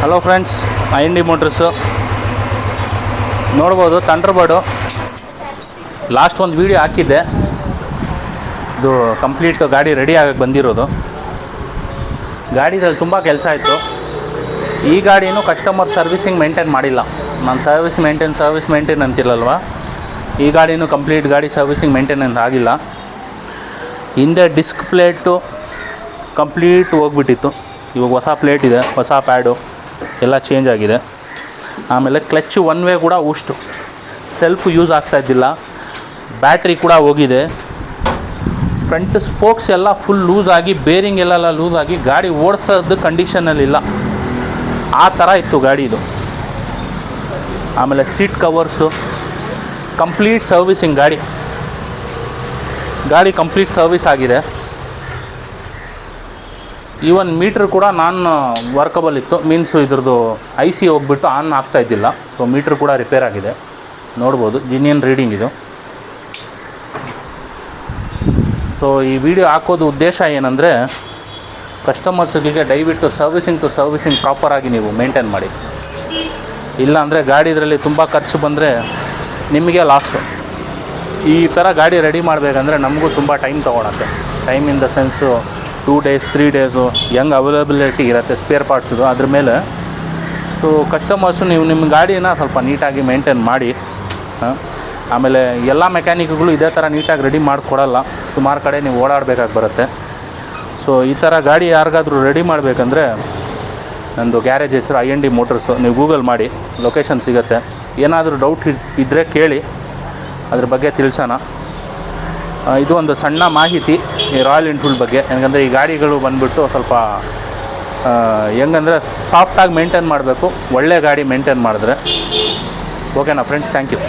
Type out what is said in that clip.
Hello friends, IND motors ನೋಡ್ಬೋದು. ಥಂಡರ್ಬರ್ಡು last ಒಂದು video ಹಾಕಿದ್ದೆ. ಇದು ಕಂಪ್ಲೀಟ್ ಗಾಡಿ ರೆಡಿ ಆಗಕ್ಕೆ ಬಂದಿರೋದು. ಗಾಡಿದಲ್ಲಿ ತುಂಬ ಕೆಲಸ ಆಯಿತು. ಈ ಗಾಡಿನೂ ಕಸ್ಟಮರ್ ಸರ್ವಿಸಿಂಗ್ ಮೇಂಟೈನ್ ಮಾಡಿಲ್ಲ. ನಾನು ಸರ್ವಿಸ್ ಮೇಂಟೈನ್ ಅಂತಿಲ್ಲಲ್ವ, ಈ ಗಾಡಿನೂ ಕಂಪ್ಲೀಟ್ ಗಾಡಿ ಸರ್ವಿಸಿಂಗ್ ಮೇಂಟೆನೆನ್ಸ್ ಆಗಿಲ್ಲ. ಹಿಂದೆ ಡಿಸ್ಕ್ ಪ್ಲೇಟು ಕಂಪ್ಲೀಟ್ ಹೋಗ್ಬಿಟ್ಟಿತ್ತು. ಇವಾಗ ಹೊಸ ಪ್ಲೇಟ್ ಇದೆ, ಹೊಸ ಪ್ಯಾಡು ಎಲ್ಲ ಚೇಂಜ್ ಆಗಿದೆ. ಆಮೇಲೆ ಕ್ಲಚ್ ಒನ್ ವೇ ಕೂಡ ಉಷ್ಟು, ಸೆಲ್ಫ್ ಯೂಸ್ ಆಗ್ತಾಯಿದ್ದಿಲ್ಲ. ಬ್ಯಾಟ್ರಿ ಕೂಡ ಹೋಗಿದೆ. ಫ್ರಂಟ್ ಸ್ಪೋಕ್ಸ್ ಎಲ್ಲ ಫುಲ್ ಲೂಸ್ ಆಗಿ, ಬೇರಿಂಗ್ ಎಲ್ಲ ಲೂಸ್ ಆಗಿ ಗಾಡಿ ಓಡಿಸೋದು ಕಂಡೀಷನಲ್ಲಿಲ್ಲ. ಆ ಥರ ಇತ್ತು ಗಾಡಿದು. ಆಮೇಲೆ ಸೀಟ್ ಕವರ್ಸು ಕಂಪ್ಲೀಟ್ ಸರ್ವಿಸಿಂಗ್. ಗಾಡಿ ಕಂಪ್ಲೀಟ್ ಸರ್ವಿಸ್ ಆಗಿದೆ. ಈವನ್ ಮೀಟ್ರ್ ಕೂಡ ವರ್ಕಬಲ್ ಇತ್ತು. ಮೀನ್ಸ್ ಇದ್ರದ್ದು IC ಹೋಗ್ಬಿಟ್ಟು ಆನ್ ಆಗ್ತಾಯಿದ್ದಿಲ್ಲ. ಸೊ ಮೀಟ್ರ್ ಕೂಡ ರಿಪೇರ್ ಆಗಿದೆ. ನೋಡ್ಬೋದು, ಜಿನಿಯನ್ ರೀಡಿಂಗ್ ಇದು. ಸೊ ಈ ವಿಡಿಯೋ ಹಾಕೋದು ಉದ್ದೇಶ ಏನಂದರೆ, ಕಸ್ಟಮರ್ಸ್ಗಳಿಗೆ ದಯವಿಟ್ಟು ಸರ್ವಿಸಿಂಗ್ ಪ್ರಾಪರಾಗಿ ನೀವು ಮೇಂಟೈನ್ ಮಾಡಿ. ಇಲ್ಲಾಂದರೆ ಗಾಡಿ ಇದರಲ್ಲಿ ತುಂಬ ಖರ್ಚು ಬಂದರೆ ನಿಮಗೆ ಲಾಸು. ಈ ಥರ ಗಾಡಿ ರೆಡಿ ಮಾಡಬೇಕಂದ್ರೆ ನಮಗೂ ತುಂಬ ಟೈಮ್ ತೊಗೊಳತ್ತೆ. Time in the sense 2 days 3 days ಹೆಂಗೆ ಅವೈಲಬಿಲಿಟಿ ಇರುತ್ತೆ ಸ್ಪೇರ್ ಪಾರ್ಟ್ಸು ಅದ್ರ ಮೇಲೆ. ಸೊ ಕಸ್ಟಮರ್ಸು ನೀವು ನಿಮ್ಮ ಗಾಡಿನ ಸ್ವಲ್ಪ ನೀಟಾಗಿ ಮೇಂಟೈನ್ ಮಾಡಿ. ಆಮೇಲೆ ಎಲ್ಲ ಮೆಕ್ಯಾನಿಕ್ಗಳು ಇದೇ ಥರ ನೀಟಾಗಿ ರೆಡಿ ಮಾಡಿಕೊಡಲ್ಲ. ಸುಮಾರು ಕಡೆ ನೀವು ಓಡಾಡಬೇಕಾಗಿ ಬರುತ್ತೆ. ಸೊ ಈ ಥರ ಗಾಡಿ ಯಾರಿಗಾದ್ರೂ ರೆಡಿ ಮಾಡಬೇಕಂದ್ರೆ ನಂದು ಗ್ಯಾರೇಜ್ ಹೆಸರು IND ಮೋಟರ್ಸು. ನೀವು ಗೂಗಲ್ ಮಾಡಿ, ಲೊಕೇಶನ್ ಸಿಗುತ್ತೆ. ಏನಾದರೂ ಡೌಟ್ ಇದ್ದರೆ ಕೇಳಿ, ಅದ್ರ ಬಗ್ಗೆ ತಿಳಿಸೋಣ. ಇದು ಒಂದು ಸಣ್ಣ ಮಾಹಿತಿ ಈ ರಾಯಲ್ ಎನ್ಫೀಲ್ಡ್ ಬಗ್ಗೆ. ಯಾಕಂದರೆ ಈ ಗಾಡಿಗಳು ಬಂದುಬಿಟ್ಟು ಸ್ವಲ್ಪ ಹೆಂಗಂದರೆ ಸಾಫ್ಟಾಗಿ ಮೇಂಟೈನ್ ಮಾಡಬೇಕು. ಒಳ್ಳೆ ಗಾಡಿ ಮೇಂಟೈನ್ ಮಾಡಿದ್ರೆ. ಓಕೆನಾ ಫ್ರೆಂಡ್ಸ್, ಥ್ಯಾಂಕ್ ಯು.